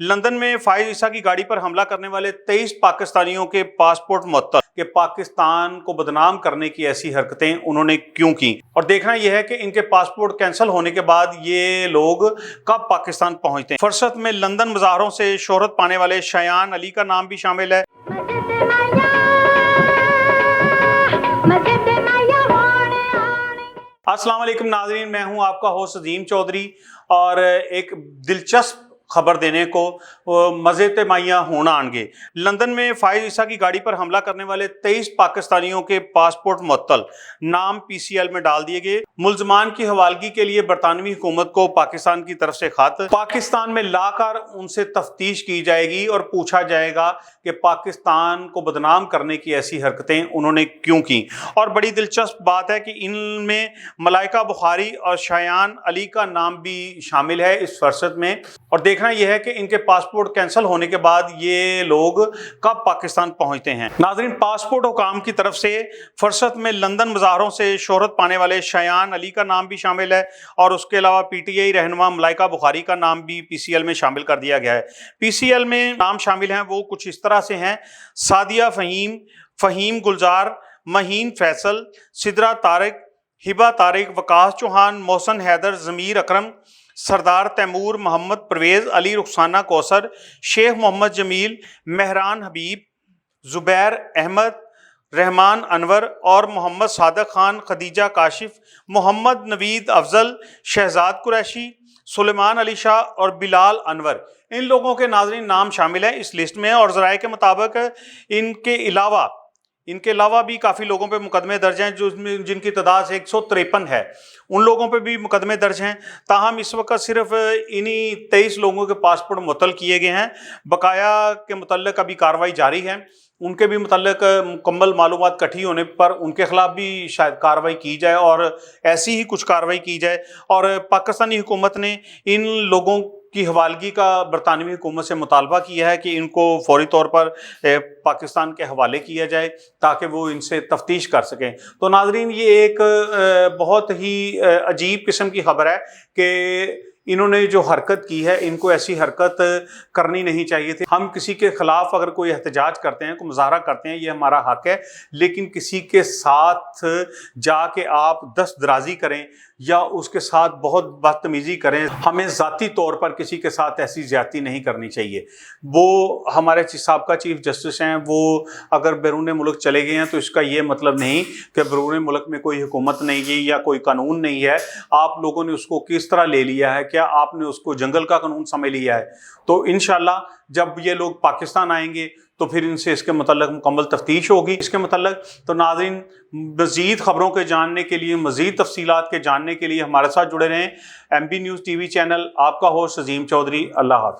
London में फाइज ईसा की गाड़ी पर हमला करने वाले 23 पाकिस्तानियों के पासपोर्ट मुअत्तल कि पाकिस्तान को बदनाम करने की ऐसी हरकतें उन्होंने क्यों की। और देखना यह है कि इनके पासपोर्ट कैंसिल होने के बाद ये लोग कब पाकिस्तान पहुंचते हैं। फुर्सत में लंदन मुजाहरों से शोहरत पाने वाले शयान अली का नाम भी शामिल है। अस्सलाम वालेकुम नाज़रीन, मैं हूं आपका होस्ट अजीम चौधरी और एक दिलचस्प खबर देने को मज़े ते माइया होना आनगे। लंदन में फाइज ईसा की गाड़ी पर हमला करने वाले 23 पाकिस्तानियों के पासपोर्ट मुअत्तल, नाम पीसीएल में डाल दिए गए। मुल्ज़मान की हवालगी के लिए बरतानवी हुकूमत को पाकिस्तान की तरफ से खत, पाकिस्तान में लाकर उनसे तफ्तीश की जाएगी और पूछा जाएगा कि पाकिस्तान को बदनाम करने की ऐसी हरकतें उन्होंने क्यों की। और बड़ी दिलचस्प बात है कि इनमें मलाइका बुखारी और शयान अली का नाम भी शामिल है इस फुर्सत में। और देखना यह है कि इनके पासपोर्ट कैंसिल होने के बाद ये लोग कब पाकिस्तान पहुंचते हैं। नाज़रीन, पासपोर्ट हुकाम की तरफ से फुर्सत में लंदन मुजाहरों से शोहरत पाने वाले शयान अली का नाम भी शामिल है और उसके अलावा पीटीआई रहनुमा मलाइका बुखारी का नाम भी पीसीएल में शामिल कर दिया गया है। पीसीएल में नाम शामिल हैं वो कुछ इस तरह से हैं: सादिया फ़हीम, फ़हीम गुलजार, महीन फैसल, सिदरा तारिक, हिबा तारिक, वकास चौहान, मोहसन हैदर, ज़मीर अकरम, सरदार तैमूर, मोहम्मद परवेज़, अली रुखसाना कौसर, शेख मोहम्मद जमील, मेहरान हबीब, ज़ुबैर अहमद, रहमान अनवर और मोहम्मद सादक खान, खदीजा काशिफ, मोहम्मद नवीद अफजल, शहजाद कुरैशी, सुलेमान अली शाह और बिलाल अनवर, इन लोगों के नाज़रीन नाम शामिल हैं इस लिस्ट में। और ज़राए के मुताबिक इनके अलावा भी काफ़ी लोगों पे मुकदमे दर्ज हैं जिनकी तादाद 153 है। उन लोगों पे भी मुकदमे दर्ज हैं। ताहम इस वक्त सिर्फ इन्हीं 23 लोगों के पासपोर्ट मुअत्तल किए गए हैं। बकाया के मुतल्लिक अभी कार्रवाई जारी है। उनके भी मुतल्लिक मुकम्मल मालूमात इकट्ठी होने पर उनके खिलाफ भी शायद कार्रवाई की जाए और ऐसी ही कुछ कार्रवाई की जाए। और पाकिस्तानी हुकूमत ने इन लोगों की हवालगी का बरतानवी हुकूमत से मुतालबा किया है कि इनको फौरी तौर पर पाकिस्तान के हवाले किया जाए ताकि वो इनसे तफ्तीश कर सकें। तो नाजरीन, ये एक बहुत ही अजीब किस्म की खबर है कि इन्होंने जो हरकत की है, इनको ऐसी हरकत करनी नहीं चाहिए थी। हम किसी के खिलाफ अगर कोई एहतजाज करते हैं, कोई मुजाहरा करते हैं, ये हमारा हक है, लेकिन किसी के साथ जाके आप दस्तदराजी करें या उसके साथ बहुत बदतमीजी करें, हमें ज़ाती तौर पर किसी के साथ ऐसी ज़्यादती नहीं करनी चाहिए। वो हमारे साबका चीफ जस्टिस हैं, वो अगर बैरून मुल्क चले गए हैं तो इसका ये मतलब नहीं कि बैरून मुल्क में कोई हुकूमत नहीं है या कोई कानून नहीं है। आप लोगों ने उसको किस तरह ले लिया है, क्या आपने उसको जंगल का कानून समझ लिया है? तो इंशाल्लाह जब ये लोग पाकिस्तान आएंगे तो फिर इनसे इसके मतलब मुकम्मल तफ्तीश होगी इसके मतलब। तो नाज़रीन, मज़ीद ख़बरों के जानने के लिए, मज़ीद तफसीलात के जानने के लिए हमारे साथ जुड़े रहें। MB न्यूज़ TV चैनल, आपका होस्ट अजीम चौधरी। अल्लाह हाफ़िज़।